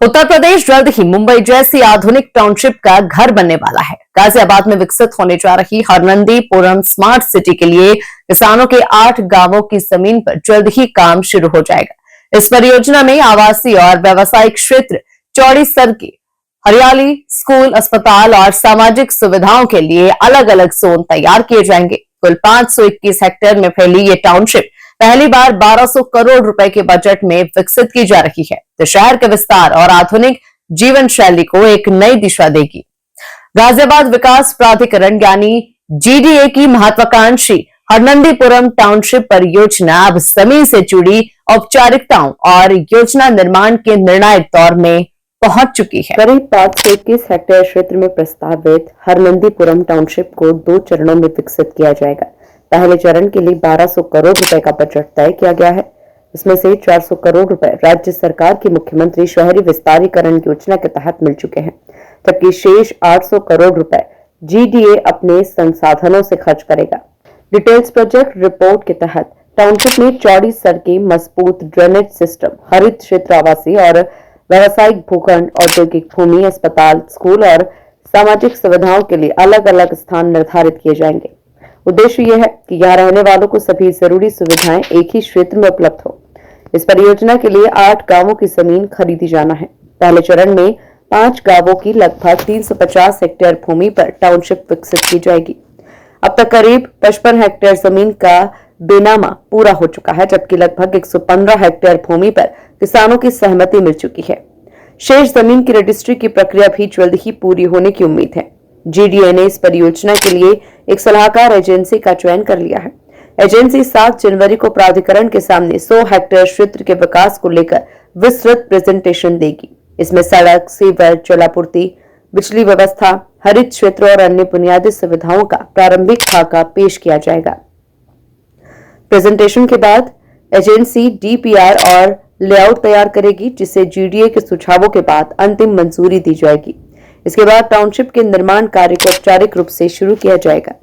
उत्तर प्रदेश जल्द ही मुंबई जैसी आधुनिक टाउनशिप का घर बनने वाला है। गाजियाबाद में विकसित होने जा रही हरनंदीपुरम स्मार्ट सिटी के लिए किसानों के 8 गांवों की जमीन पर जल्द ही काम शुरू हो जाएगा। इस परियोजना में आवासीय और व्यावसायिक क्षेत्र, चौड़ी सड़कें, हरियाली, स्कूल, अस्पताल और सामाजिक सुविधाओं के लिए अलग अलग जोन तैयार किए जाएंगे। कुल 521 हेक्टेयर में फैली ये टाउनशिप पहली बार 1200 करोड़ रुपए के बजट में विकसित की जा रही है, तो शहर के विस्तार और आधुनिक जीवन शैली को एक नई दिशा देगी। गाजियाबाद विकास प्राधिकरण यानी जीडीए की महत्वाकांक्षी हरनंदीपुरम टाउनशिप परियोजना अब जमीन से जुड़ी औपचारिकताओं और योजना निर्माण के निर्णायक दौर में पहुंच चुकी है। करीब 521 हेक्टेयर क्षेत्र में प्रस्तावित हरनंदीपुरम टाउनशिप को 2 चरणों में विकसित किया जाएगा। पहले चरण के लिए 1200 करोड़ रुपए का बजट तय किया गया है। इसमें से 400 करोड़ रुपए राज्य सरकार की मुख्यमंत्री शहरी विस्तारीकरण योजना के तहत मिल चुके हैं, जबकि शेष 800 करोड़ रुपए जीडीए अपने संसाधनों से खर्च करेगा। डिटेल्स प्रोजेक्ट रिपोर्ट के तहत टाउनशिप में चौड़ी सड़कें, मजबूत ड्रेनेज सिस्टम, हरित क्षेत्र, आवासीय और व्यावसायिक भूखंड, औद्योगिक भूमि, अस्पताल, स्कूल और सामाजिक सुविधाओं के लिए अलग अलग स्थान निर्धारित किए जाएंगे। उद्देश्य यह है कि यहाँ रहने वालों को सभी जरूरी सुविधाएं एक ही क्षेत्र में उपलब्ध हो। इस परियोजना के लिए 8 गांवों की जमीन खरीदी जाना है। पहले चरण में 5 गांवों की लगभग 350 हेक्टेयर भूमि पर टाउनशिप विकसित की जाएगी। अब तक करीब 55 हेक्टेयर जमीन का बेनामा पूरा हो चुका है, जबकि लगभग 115 हेक्टेयर भूमि पर किसानों की सहमति मिल चुकी है। शेष जमीन की रजिस्ट्री की प्रक्रिया भी जल्द ही पूरी होने की उम्मीद है। जीडीए ने इस परियोजना के लिए एक सलाहकार एजेंसी का चयन कर लिया है। एजेंसी 7 जनवरी को प्राधिकरण के सामने 100 हेक्टेयर क्षेत्र के विकास को लेकर विस्तृत प्रेजेंटेशन देगी। इसमें सड़क, सीवर, जलापूर्ति, बिजली व्यवस्था, हरित क्षेत्र और अन्य बुनियादी सुविधाओं का प्रारंभिक खाका पेश किया जाएगा। प्रेजेंटेशन के बाद एजेंसी डीपीआर और लेआउट तैयार करेगी, जिसे जीडीए के सुझावों के बाद अंतिम मंजूरी दी जाएगी। इसके बाद टाउनशिप के निर्माण कार्य को औपचारिक रूप से शुरू किया जाएगा।